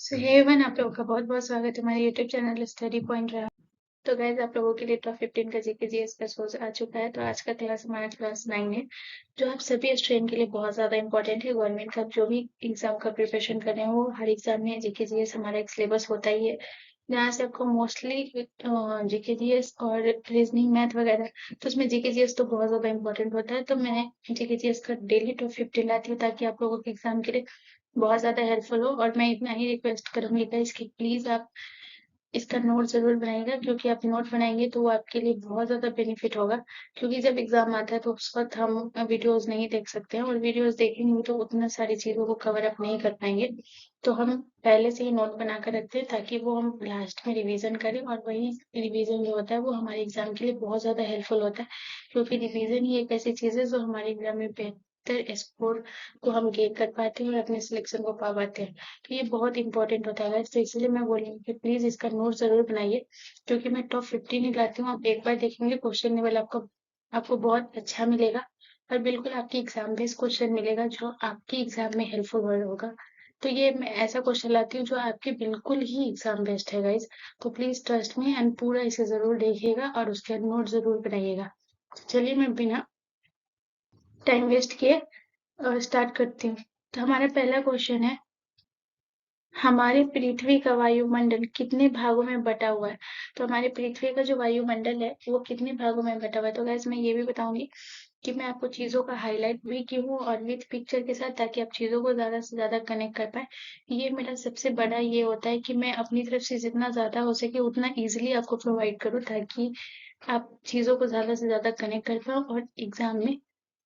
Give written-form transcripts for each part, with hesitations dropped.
सो hey everyone, आप लोगों का बहुत-बहुत स्वागत है हमारे यूट्यूब चैनल स्टडी पॉइंट रहा। तो गाइस, आप लोगों के लिए टॉप 15 का जीके जीएस का सोर्स आ चुका है। तो आज का क्लास हमारा क्लास 9 है, जो आप सभी स्टूडेंट के लिए बहुत ज़्यादा इंपॉर्टेंट है। गवर्नमेंट का जो भी एग्जाम का प्रिपरेशन कर रहे हैं, वो हर एग्जाम में जीके जीएस हमारा एक सिलेबस होता ही है, जहाँ से आपको मोस्टली जीके जीएस और रीजनिंग मैथ वगैरह, तो उसमें जीके जीएस तो बहुत ज़्यादा इंपॉर्टेंट होता है। तो मैं जीके जीएस का डेली टॉप 15 लाती हूँ, ताकि आप लोगों के एग्जाम के लिए बहुत ज़्यादा हेल्पफुल हो। और मैं इतना ही रिक्वेस्ट करूँगी गाइस कि प्लीज़ आप इसका नोट ज़रूर बनाइएगा, क्योंकि आप नोट बनाएँगे तो वो आपके लिए बहुत ज़्यादा बेनिफिट होगा। क्योंकि जब एग्ज़ाम आता है तो उस वक़्त हम वीडियोज़ नहीं देख सकते हैं, और वीडियोज़ देखेंगे तो उतना सारी चीज़ों को कवर अप नहीं कर पाएँगे। तो हम पहले से ही नोट बना कर रखते हैं, ताकि वो हम लास्ट में रिवीज़न करें, और वही रिवीज़न जो होता है वो हमारे एग्ज़ाम के लिए बहुत ज़्यादा हेल्पफुल होता है। क्योंकि रिवीज़न ही एक ऐसी चीज़ है जो हमारे एग्ज़ाम में बेहतर स्कोर को हम गेन कर पाते हैं और अपने सिलेक्शन को पा पाते हैं। तो ये बहुत इंपॉर्टेंट होता है गाइस। तो इसलिए मैं बोलूँगी कि प्लीज़ इसका नोट ज़रूर बनाइए, क्योंकि मैं टॉप 15 ही लाती हूँ। आप एक बार देखेंगे क्वेश्चन लेवल आपको आपको बहुत अच्छा मिलेगा, और बिल्कुल आपकी एग्ज़ाम बेस्ड क्वेश्चन मिलेगा, जो आपकी एग्ज़ाम में हेल्पफुल होगा। तो ये मैं ऐसा क्वेश्चन लाती हूँ जो आपके बिल्कुल ही एग्ज़ाम बेस्ड है गाइस। तो प्लीज़ ट्रस्ट मी एंड पूरा इसे ज़रूर देखिएगा और उसके नोट ज़रूर बनाइएगा। चलिए, मैं बिना टाइम वेस्ट किए स्टार्ट करती हूँ। तो हमारा पहला क्वेश्चन है, हमारे पृथ्वी का वायुमंडल कितने भागों में बटा हुआ है? तो हमारे पृथ्वी का जो वायुमंडल है वो कितने भागों में बटा हुआ है? तो गाइस, मैं ये भी बताऊंगी कि मैं आपको चीजों का हाईलाइट भी क्यों हूँ और विथ पिक्चर के साथ, ताकि आप चीजों को ज्यादा से ज्यादा कनेक्ट कर पाए। ये मेरा सबसे बड़ा ये होता है कि मैं अपनी तरफ से जितना ज्यादा हो सके उतना इजिली आपको प्रोवाइड करूँ, ताकि आप चीजों को ज्यादा से ज्यादा कनेक्ट कर पाओ और एग्जाम में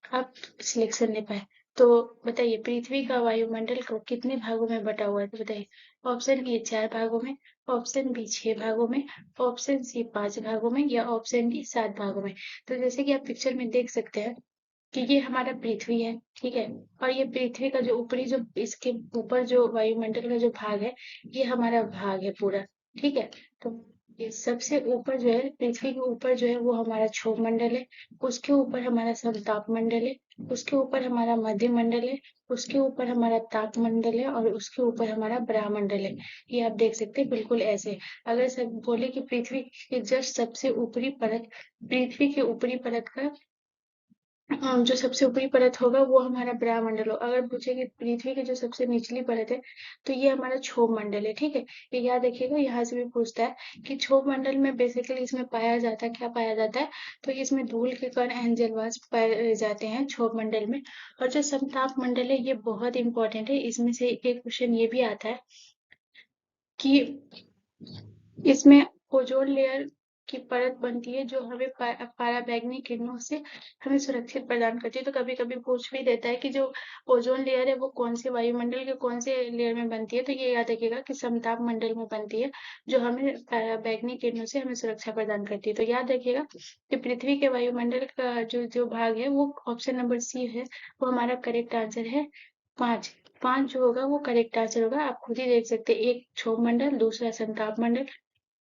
आप सिलेक्शन ले पाए। तो बताइए, पृथ्वी का वायुमंडल को कितने भागों में बटा हुआ है? तो बताइए। ऑप्शन ए 4 भागों में, ऑप्शन बी 6 भागों में, ऑप्शन सी 5 भागों में, या ऑप्शन डी 7 भागों में। तो जैसे कि आप पिक्चर में देख सकते हैं कि ये हमारा पृथ्वी है, ठीक है। और ये पृथ्वी का जो ऊपरी, जो इसके ऊपर जो वायुमंडल का जो भाग है, ये हमारा भाग है पूरा, ठीक है। तो ये सबसे ऊपर जो है, पृथ्वी के ऊपर जो है वो हमारा क्षोभ मंडल है। उसके ऊपर हमारा समताप मंडल है। उसके ऊपर हमारा मध्य मंडल है। उसके ऊपर हमारा ताप मंडल है, और उसके ऊपर हमारा ब्रह्मंडल है। ये आप देख सकते हैं बिल्कुल ऐसे। अगर सब बोले कि पृथ्वी के जस्ट सबसे ऊपरी परत, पृथ्वी के ऊपरी परत का जो सबसे ऊपरी परत होगा वो हमारा ब्रह्मंडल हो। अगर पूछे कि पृथ्वी की जो सबसे निचली परत है, तो ये हमारा क्षोभ मंडल है, ठीक है। ये याद रखिएगा, यहाँ से भी पूछता है कि क्षोभ मंडल में बेसिकली इसमें पाया जाता है, क्या पाया जाता है? तो इसमें धूल के कण एंड जलवाष्प पाए जाते हैं क्षोभ मंडल में। और जो समताप मंडल है, ये बहुत इंपॉर्टेंट है। इसमें से एक क्वेश्चन ये भी आता है कि इसमें ओजोन लेयर की परत बनती है, जो हमें पराबैंगनी किरणों से हमें सुरक्षित प्रदान करती है। तो कभी कभी पूछ भी देता है कि जो ओजोन लेयर है वो कौन से वायुमंडल के कौन से लेयर में बनती है। तो ये याद रखिएगा कि समताप मंडल में बनती है, जो हमें पराबैंगनी किरणों से हमें सुरक्षा प्रदान करती है। तो याद रखिएगा कि पृथ्वी के वायुमंडल का जो जो भाग है, वो ऑप्शन नंबर सी है, वो हमारा करेक्ट आंसर है। 5 5 जो होगा वो करेक्ट आंसर होगा। आप खुद ही देख सकते हैं, एक क्षोभ मंडल, दूसरा संताप मंडल,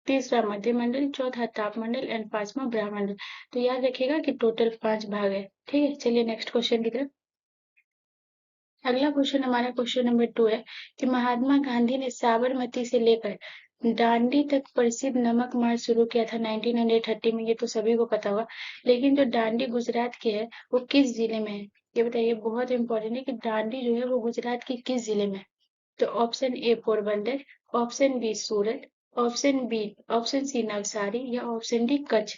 तीसरा मध्य मंडल, चौथा ताप मंडल एंड पांचवा ब्रह्मंडल। तो याद रखिएगा कि टोटल 5 भाग है, ठीक है। चलिए नेक्स्ट क्वेश्चन की तरफ। अगला क्वेश्चन हमारा क्वेश्चन नंबर 2 है कि महात्मा गांधी ने साबरमती से लेकर दांडी तक प्रसिद्ध नमक मार्च शुरू किया था 1930 में। ये तो सभी को पता होगा, लेकिन जो दांडी गुजरात के है वो किस जिले में है? ये बताइए, बहुत इंपॉर्टेंट है कि दांडी जो है वो गुजरात के किस जिले में है? तो option A Porbandar, option B Surat, option C Navsari, या ऑप्शन डी कच्छ।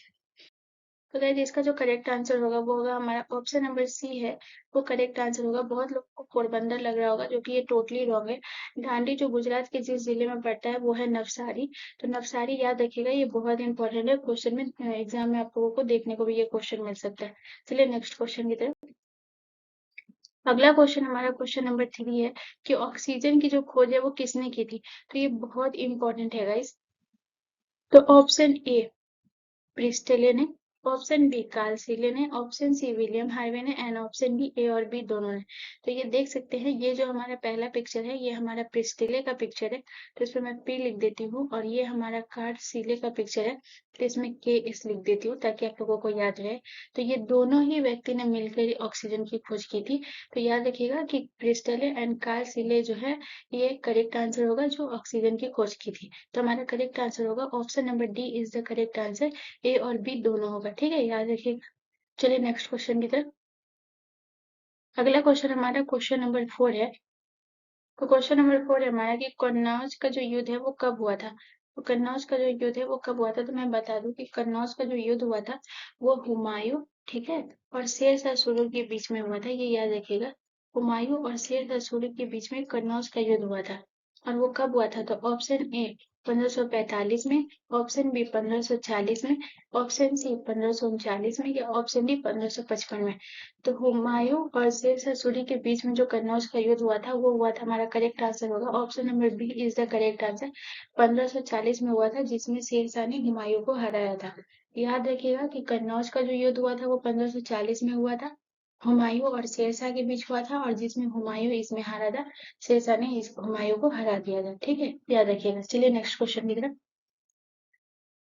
तो गाइस, इसका जो करेक्ट आंसर होगा वो होगा हमारा ऑप्शन नंबर सी है, वो करेक्ट आंसर होगा। बहुत लोगों को पोरबंदर लग रहा होगा, जो कि ये टोटली रॉन्ग है। दांडी जो गुजरात के जिस जिले में पड़ता है वो है नवसारी। तो नवसारी याद रखिएगा, ये बहुत इंपॉर्टेंट है। क्वेश्चन में एग्जाम में आप लोगों को देखने को भी ये क्वेश्चन मिल सकता है। चलिए नेक्स्ट क्वेश्चन की तरफ। अगला क्वेश्चन हमारा क्वेश्चन नंबर 3 है कि ऑक्सीजन की जो खोज है वो किसने की थी? तो ये बहुत इंपॉर्टेंट है गाइस। तो ऑप्शन ए प्रिस्टले ने, ऑप्शन बी कार्ल सीले ने, ऑप्शन सी विलियम हार्वे ने एंड ऑप्शन डी ए और बी दोनों ने। तो ये देख सकते हैं, ये जो हमारा पहला पिक्चर है ये हमारा प्रिस्टिले का पिक्चर है, तो इसमें मैं पी लिख देती हूँ, और ये हमारा कार्ल सीले का पिक्चर है, तो इसमें के एस लिख देती हूँ ताकि आप लोगों को याद रहे। तो ये दोनों ही व्यक्ति ने मिलकर ऑक्सीजन की खोज की थी। तो याद रखिएगा कि प्रिस्टिले एंड कार्ल सीले जो है ये करेक्ट आंसर होगा जो ऑक्सीजन की खोज की थी। तो हमारा करेक्ट आंसर होगा option number D is the correct answer, A और बी दोनों होगा, ठीक है, याद रखिएगा। चलिए नेक्स्ट क्वेश्चन की तरफ। अगला क्वेश्चन हमारा क्वेश्चन नंबर 4 है। तो क्वेश्चन नंबर 4 है हमारा कि कन्नौज का जो युद्ध है वो कब हुआ था। तो कन्नौज का जो युद्ध है वो कब हुआ था, तो मैं बता दूं कि कन्नौज का जो युद्ध हुआ था वो हुमायूं, ठीक है, और शेर शाह सूरी के बीच में हुआ था, ये याद रखिएगा। हुमायूं और शेर शाह सूरी के बीच में कन्नौज का युद्ध हुआ था। और वो कब हुआ था, तो ऑप्शन ए 1545 में, ऑप्शन बी 1540 में, ऑप्शन सी 1539 में, या ऑप्शन डी 1555 में। तो हुमायूं और शेर शाह सूरी के बीच में जो कन्नौज का युद्ध हुआ था वो हुआ था, हमारा करेक्ट आंसर होगा option number B is the correct answer. 1540 में हुआ था जिसमें शेर शाह ने हुमायूं को हराया था। याद रखिएगा कि कन्नौज का जो युद्ध हुआ था वो 1540 में हुआ था, हुमायूं और शेर शाह के बीच हुआ था, और जिसमें हुमायूं इसमें हारा था, शेर शाह ने इस हुमायूं को हरा दिया था, ठीक है, याद रखिएगा। चलिए नेक्स्ट क्वेश्चन की तरफ।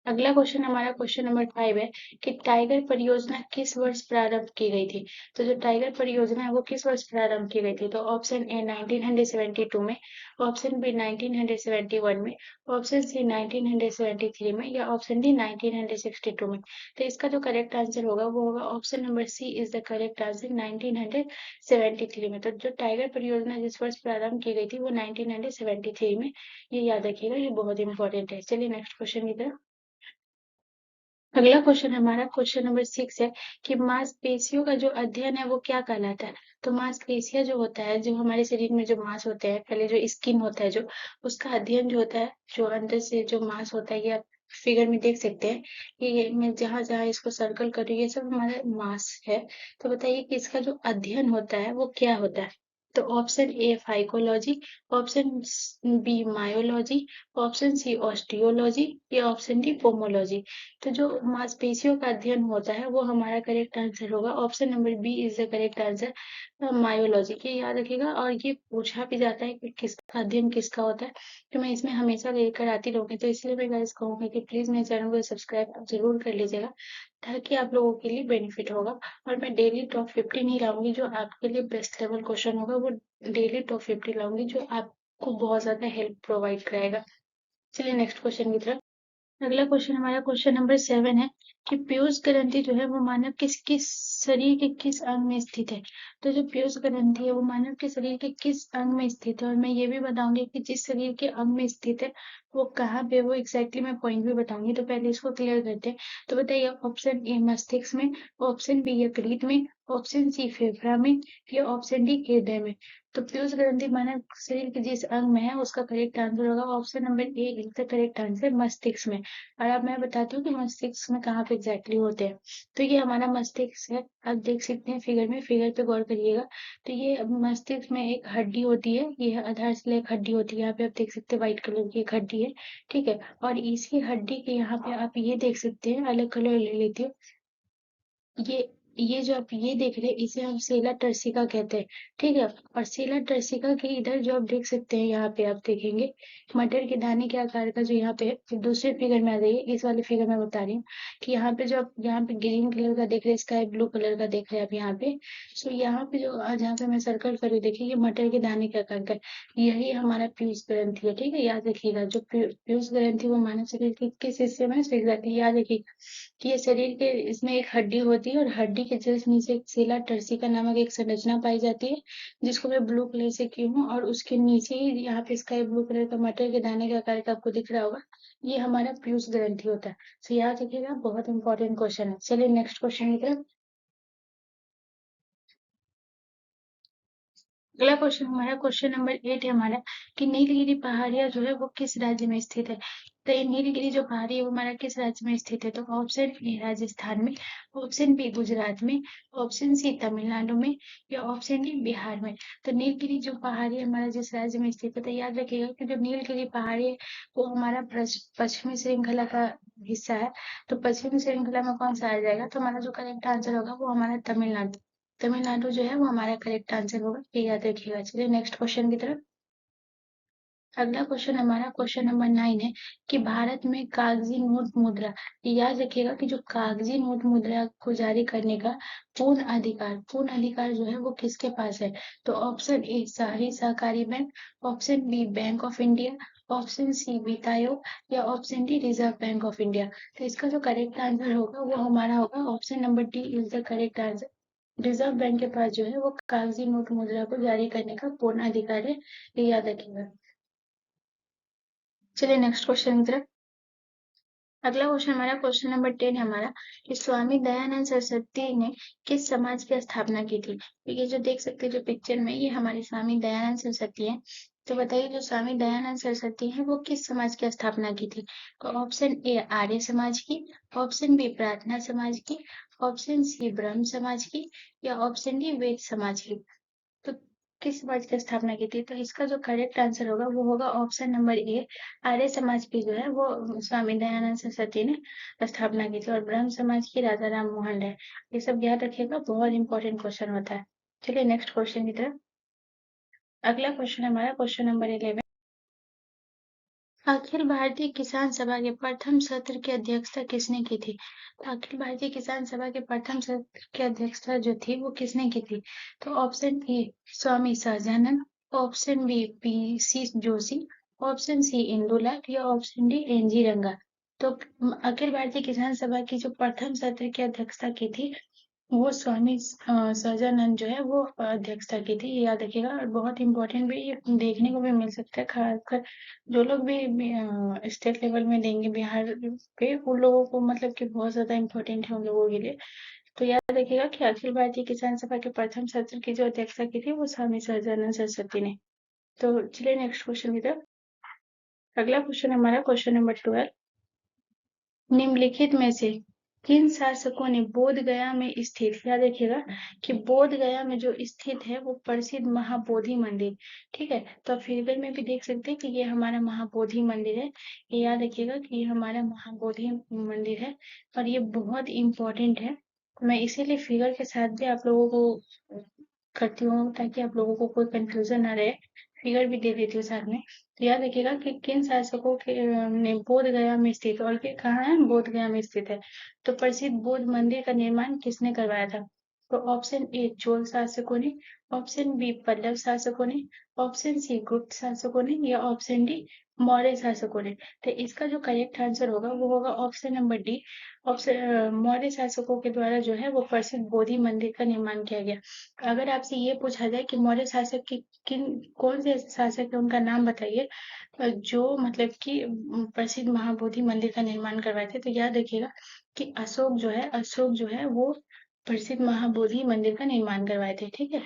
अगला क्वेश्चन हमारा क्वेश्चन नंबर 5 है कि टाइगर परियोजना किस वर्ष प्रारंभ की गई थी। तो जो टाइगर परियोजना है वो किस वर्ष प्रारंभ की गई थी, तो ऑप्शन ए 1972 में, ऑप्शन बी 1971 में, ऑप्शन सी 1973 में, या ऑप्शन डी 1962 में। तो इसका जो करेक्ट आंसर होगा वो होगा option number C is the correct answer, 1973 में। तो जो टाइगर परियोजना जिस वर्ष प्रारंभ की गई थी वो 1973 में, ये याद रखिएगा, ये बहुत इंपॉर्टेंट है। चलिए नेक्स्ट क्वेश्चन की तरफ। अगला क्वेश्चन हमारा क्वेश्चन नंबर 6 है कि मांसपेशियों का जो अध्ययन है वो क्या कहलाता है। तो मांसपेशियां जो होता है, जो हमारे शरीर में जो मांस होते हैं, पहले जो स्किन होता है, जो उसका अध्ययन जो होता है, जो अंदर से जो मांस होता है, ये आप फिगर में देख सकते हैं। ये मैं जहां जहां इसको सर्कल कर रही हूँ ये सब हमारा मांस है। तो बताइए कि इसका जो अध्ययन होता है वो क्या होता है। तो option A phycology, option B myology, option C osteology, या ऑप्शन डी पोमोलॉजी। तो जो मांसपेशियों का अध्ययन होता है वो हमारा करेक्ट आंसर होगा option number B is the correct answer, myology के, याद रखिएगा। और ये पूछा भी जाता है कि किसका अध्ययन किसका होता है, तो मैं इसमें हमेशा लेकर आती रहूंगी। तो इसलिए मैं गाइस कहूंगी कि प्लीज मेरे चैनल को सब्सक्राइब जरूर कर लीजिएगा ताकि आप लोगों के लिए बेनिफिट होगा। और मैं डेली टॉप 15 ही लाऊंगी, जो आपके लिए बेस्ट लेवल क्वेश्चन होगा वो डेली टॉप 50 लाऊंगी, जो आपको बहुत ज्यादा हेल्प प्रोवाइड कराएगा। चलिए नेक्स्ट क्वेश्चन की तरफ। अगला क्वेश्चन हमारा क्वेश्चन नंबर 7 है कि पीयूष ग्रंथि जो है वो मानव किस किस शरीर के किस अंग में स्थित है। तो जो पीयूष ग्रंथि है वो मानव के शरीर के किस अंग में स्थित है, और मैं ये भी बताऊंगी कि जिस शरीर के अंग में स्थित है वो कहाँ पे, वो एग्जैक्टली मैं पॉइंट भी बताऊंगी। तो पहले इसको क्लियर करते हैं। तो बताइए ऑप्शन ए मस्तिष्क में, ऑप्शन बी यकृत में, ऑप्शन सी फेफड़ा में, या ऑप्शन डी हृदय में। तो पीयूष ग्रंथि मानव शरीर के जिस अंग में है उसका करेक्ट आंसर होगा option number A is the correct answer, मस्तिष्क में। और अब मैं बताती हूँ कि मस्तिष्क में कहाँ पे एग्जैक्टली होते हैं। तो ये हमारा मस्तिष्क है, आप देख सकते हैं फिगर में, फिगर पे गौर करिएगा। तो ये मस्तिष्क में एक हड्डी होती है, ये आधारशिला एक हड्डी होती है, यहाँ पे आप देख सकते हैं व्हाइट कलर की एक हड्डी है, ठीक है। और इसी हड्डी के यहाँ पे आप ये देख सकते हैं, अलग कलर ले लेती हूँ, ये ये जो आप ये देख रहे हैं इसे हम सेला टर्सिका कहते हैं, ठीक है। और सेला टर्सिका के इधर जो आप देख सकते हैं, यहाँ पे आप देखेंगे मटर के दाने के आकार का जो यहाँ पे है, फिर दूसरे फिगर में आ जाइए, इस वाले फिगर में बता रही हूँ कि यहाँ पे जो आप यहाँ पे ग्रीन कलर का देख रहे हैं, स्काई ब्लू कलर का देख रहे हैं आप यहाँ पे। सो यहाँ पे जो जहाँ पे मैं सर्कल कर रही हूँ, देखिए ये मटर के दाने के आकार का है, यही हमारा पीयूष ग्रंथि है, ठीक है, याद रखिएगा। जो पीयूष ग्रंथि वो मानव शरीर के किस हिस्से में है, so exactly याद रखिएगा कि ये शरीर के, इसमें एक हड्डी होती है और हड्डी के जस्ट नीचे एक सेला टर्सिका नामक एक संरचना पाई जाती है, जिसको मैं ब्लू कलर से की हूँ, और उसके नीचे ही यहाँ पे स्काई ब्लू कलर का मटर के दाने का आकार का आपको दिख रहा होगा, ये हमारा पीयूष ग्रंथि होता है। तो याद रखिएगा, बहुत इंपॉर्टेंट क्वेश्चन है। चलिए नेक्स्ट क्वेश्चन की तरफ। अगला क्वेश्चन हमारा क्वेश्चन नंबर 8 है हमारा कि नीलगिरी पहाड़ियां जो है वो किस राज्य में स्थित है। तो ये नीलगिरी जो पहाड़ी है वो हमारा किस राज्य में स्थित है, तो ऑप्शन ए राजस्थान में, ऑप्शन बी गुजरात में, ऑप्शन सी तमिलनाडु में, या ऑप्शन डी बिहार में। तो नीलगिरी जो पहाड़ी हमारा जिस राज्य में स्थित है, तो याद रखिएगा कि जो नीलगिरी पहाड़ी है वो हमारा पश्चिमी श्रृंखला का हिस्सा है, तो पश्चिमी श्रृंखला में कौन सा आ जाएगा? तो हमारा जो करेक्ट आंसर होगा वो हमारा तमिलनाडु। तमिलनाडु जो है वो हमारा करेक्ट आंसर होगा, ये याद रखिएगा। चलिए नेक्स्ट क्वेश्चन की तरफ। अगला क्वेश्चन हमारा क्वेश्चन नंबर 9 है कि भारत में कागजी नोट मुद्रा, याद रखिएगा कि जो कागजी नोट मुद्रा को जारी करने का पूर्ण अधिकार जो है वो किसके पास है? तो ऑप्शन ए शहरी सहकारी bank, option B Bank of India, option C वित्त आयोग या option D Reserve Bank of India. तो इसका जो करेक्ट आंसर होगा वो हमारा होगा option number D is the correct answer. Reserve Bank के पास जो है वो कागजी नोट मुद्रा को जारी करने का पूर्ण अधिकार है, ये याद रखिएगा। चलिए नेक्स्ट क्वेश्चन की तरफ। अगला क्वेश्चन हमारा क्वेश्चन नंबर 10 है हमारा कि स्वामी दयानंद सरस्वती ने किस समाज की स्थापना की थी? तो ये जो देख सकते हैं जो पिक्चर में, ये हमारे स्वामी दयानंद सरस्वती हैं। तो बताइए जो स्वामी दयानंद सरस्वती हैं वो किस समाज की स्थापना की थी? तो ऑप्शन ए आर्य समाज की, ऑप्शन बी प्रार्थना समाज की, ऑप्शन सी ब्रह्म समाज की या ऑप्शन डी वेद समाज की। तो किस समाज की स्थापना की थी? तो इसका जो करेक्ट आंसर होगा वो होगा option number A Arya Samaj की जो है वो स्वामी दयानंद सरस्वती ने स्थापना की थी, और ब्रह्म समाज की राजा राम मोहन राय। ये सब याद रखिएगा, बहुत इंपॉर्टेंट क्वेश्चन होता है। चलिए नेक्स्ट क्वेश्चन की तरफ। अगला क्वेश्चन हमारा क्वेश्चन नंबर 11। अखिल भारतीय किसान सभा के प्रथम सत्र की अध्यक्षता किसने की थी? तो अखिल भारतीय किसान सभा के प्रथम सत्र की अध्यक्षता जो थी वो किसने की थी? तो option A Swami Sahajanand, option B P C. Joshi, option C Indulal या ऑप्शन डी एन.जी. रंगा। तो अखिल भारतीय किसान सभा की जो प्रथम सत्र की अध्यक्षता की थी वो स्वामी सहजानंद जो है वो अध्यक्षता की थी, ये याद रखिएगा। और बहुत इंपॉर्टेंट भी ये देखने को भी मिल सकता है, खासकर जो लोग भी स्टेट लेवल में देंगे बिहार पे, उन लोगों को मतलब कि बहुत ज्यादा इम्पोर्टेंट है उन लोगों के लिए। तो याद रखिएगा कि अखिल भारतीय किसान सभा के प्रथम सत्र की जो अध्यक्षता की थी वो स्वामी सहजानंद सरस्वती ने। तो चलिए नेक्स्ट क्वेश्चन की तरफ। अगला क्वेश्चन हमारा क्वेश्चन नंबर 12। निम्नलिखित में से किन शासकों ने बोध गया में स्थित, याद रखिएगा कि बोध गया में जो स्थित है वो प्रसिद्ध महाबोधि मंदिर, ठीक है। तो आप फिगर में भी देख सकते हैं कि ये हमारा महाबोधि मंदिर है, ये याद रखिएगा कि ये हमारा महाबोधि मंदिर है और ये बहुत इंपॉर्टेंट है। मैं इसीलिए फिगर के साथ भी आप लोगों को करती हूँ ताकि आप लोगों को कोई कंफ्यूजन ना रहे, फिगर भी दे देती हूँ साथ में। तो याद रखिएगा कि किन शासकों के ने बोध गया में स्थित, और ये कहाँ है? बोध गया में स्थित है। तो प्रसिद्ध बौद्ध मंदिर का निर्माण किसने करवाया था? तो ऑप्शन ए चोल शासकों ने, ऑप्शन बी पल्लव शासकों ने, ऑप्शन सी गुप्त शासकों ने या ऑप्शन डी मौर्य शासकों ने। तो इसका जो करेक्ट आंसर होगा वो होगा option number D. Option Maurya शासकों के द्वारा जो है वो प्रसिद्ध बोधि मंदिर का निर्माण किया गया। अगर आपसे ये पूछा जाए कि मौर्य शासक की किन कौन से शासक है उनका नाम बताइए, जो मतलब कि प्रसिद्ध महाबोधि मंदिर का निर्माण करवाए थे, तो याद रखिएगा कि अशोक जो है वो प्रसिद्ध महाबोधि मंदिर का निर्माण करवाए थे, ठीक है।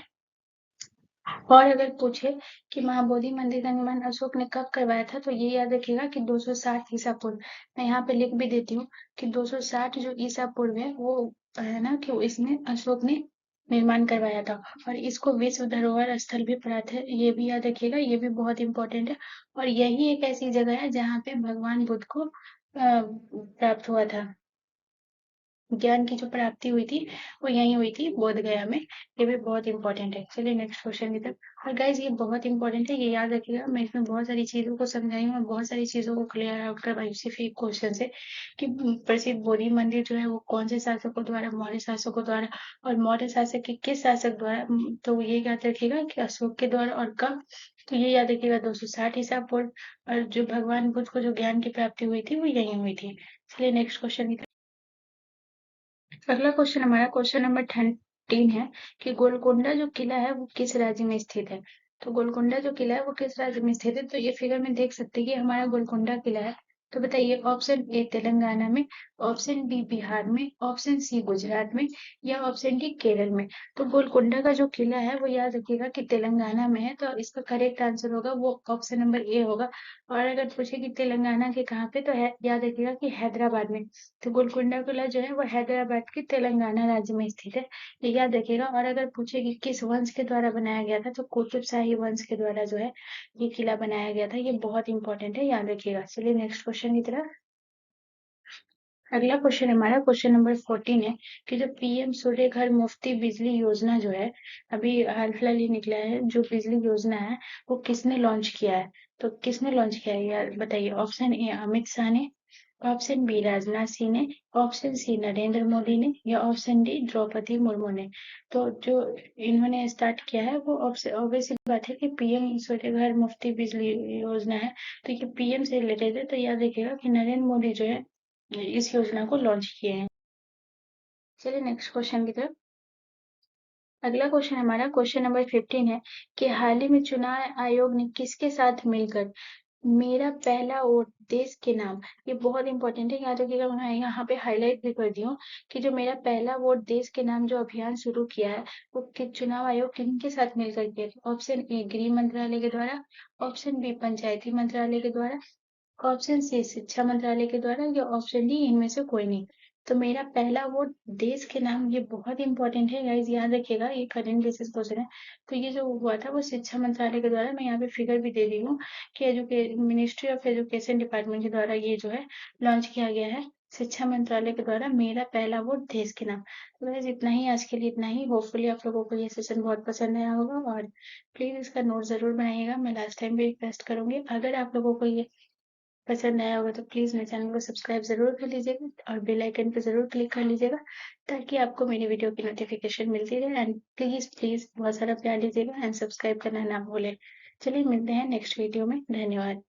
और अगर पूछे कि महाबोधि मंदिर का निर्माण अशोक ने कब करवाया था, तो ये याद रखिएगा कि 260 ईसा पूर्व। मैं यहाँ पे लिख भी देती हूँ कि 260 जो ईसा पूर्व है वो है ना कि इसमें अशोक ने निर्माण करवाया था, और इसको विश्व धरोहर स्थल भी प्राप्त है, ये भी याद रखिएगा, ये भी बहुत इंपॉर्टेंट है। और यही एक ऐसी जगह है जहाँ पे भगवान बुद्ध को प्राप्त हुआ था, ज्ञान की जो प्राप्ति हुई थी वो यहीं हुई थी बोध गया में। ये भी बहुत इंपॉर्टेंट है। चलिए नेक्स्ट क्वेश्चन की तरफ। और गाइज ये बहुत इंपॉर्टेंट है, ये याद रखिएगा, मैं इसमें बहुत सारी चीजों को समझाई हूँ और बहुत सारी चीजों को क्लियर आउट करवाई सिर्फ एक क्वेश्चन से कि प्रसिद्ध बोधि मंदिर जो है वो कौन से शासकों द्वारा, मौर्य शासकों द्वारा, और मौर्य शासक के किस शासक द्वारा। तो ये याद रखिएगा कि अशोक के द्वारा, और कब? तो ये याद रखिएगा 260 ईसा पूर्व, और जो भगवान बुद्ध को जो ज्ञान की प्राप्ति हुई थी वो यहीं हुई थी। चलिए नेक्स्ट क्वेश्चन की तरफ। अगला क्वेश्चन हमारा क्वेश्चन नंबर 13 है कि गोलकोंडा जो किला है वो किस राज्य में स्थित है? तो गोलकोंडा जो किला है वो किस राज्य में स्थित है? तो ये फिगर में देख सकते हैं कि हमारा गोलकोंडा किला है। तो बताइए ऑप्शन ए तेलंगाना में, ऑप्शन बी बिहार में, ऑप्शन सी गुजरात में या ऑप्शन डी केरल में। तो गोलकोंडा का जो किला है वो याद रखिएगा कि तेलंगाना में है, तो इसका करेक्ट आंसर होगा वो ऑप्शन नंबर ए होगा। और अगर पूछे कि तेलंगाना के कहाँ पे, तो है याद रखिएगा कि हैदराबाद में। तो गोलकोंडा किला जो है वो हैदराबाद के तेलंगाना राज्य में स्थित है, ये याद रखिएगा। और अगर पूछे कि किस वंश के द्वारा बनाया गया था, तो कुतुब शाही वंश के द्वारा जो है ये किला बनाया गया था, ये बहुत इंपॉर्टेंट है, याद रखिएगा। चलिए नेक्स्ट क्वेश्चन की तरफ। अगला क्वेश्चन हमारा क्वेश्चन नंबर 14 है कि जो पीएम सूर्य घर मुफ्ती बिजली योजना जो है अभी हाल फिलहाल ही निकला है, जो बिजली योजना है वो किसने लॉन्च किया है? तो किसने लॉन्च किया है यार बताइए। ऑप्शन ए अमित शाह ने, ऑप्शन बी राजनाथ सिंह ने, ऑप्शन सी नरेंद्र मोदी ने, या ऑप्शन डी द्रौपदी मुर्मू ने। तो जो इन्होंने स्टार्ट किया है वो ऑब्वियसली बात है कि पीएम सूर्य घर मुफ्ती बिजली योजना है, तो ये पीएम से रिलेटेड है। तो याद रखिएगा कि नरेंद्र मोदी जो है इस योजना को लॉन्च किए हैं। चलिए नेक्स्ट क्वेश्चन की तरफ। अगला क्वेश्चन हमारा क्वेश्चन नंबर 15 है कि हाल ही में चुनाव आयोग ने किसके साथ मिलकर मेरा पहला वोट देश के नाम, ये बहुत इंपॉर्टेंट है, याद रखिएगा। मैं यहाँ पे हाईलाइट भी कर दी हूँ कि जो मेरा पहला वोट देश के नाम जो अभियान शुरू किया है वो चुनाव आयोग किनके साथ मिलकर किया। ऑप्शन ए गृह मंत्रालय के द्वारा, ऑप्शन बी पंचायती मंत्रालय के द्वारा, ऑप्शन सी शिक्षा मंत्रालय के द्वारा, या ऑप्शन डी इनमें से कोई नहीं। तो मेरा पहला वोट देश के नाम, ये बहुत इंपॉर्टेंट है गाइज, याद रखिएगा, ये करंट बेसिस क्वेश्चन है। तो ये जो हुआ था वो शिक्षा मंत्रालय के द्वारा, मैं यहाँ पे फिगर भी दे दी हूँ कि मिनिस्ट्री ऑफ एजुकेशन डिपार्टमेंट के द्वारा ये जो है लॉन्च किया गया है, शिक्षा मंत्रालय के द्वारा मेरा पहला वोट देश के नाम। तो गाइज इतना ही आज के लिए, इतना ही। होपफुली आप लोगों को ये सेशन बहुत पसंद आया होगा और प्लीज इसका नोट जरूर बनाइएगा। मैं लास्ट टाइम भी रिक्वेस्ट करूंगी, अगर आप लोगों को ये पसंद आया होगा तो प्लीज मेरे चैनल को सब्सक्राइब जरूर कर लीजिएगा और बेल आइकन पे जरूर क्लिक कर लीजिएगा, ताकि आपको मेरी वीडियो की नोटिफिकेशन मिलती रहे। एंड प्लीज प्लीज बहुत सारा प्यार दीजिएगा एंड सब्सक्राइब करना ना भूलें। चलिए मिलते हैं नेक्स्ट वीडियो में। धन्यवाद।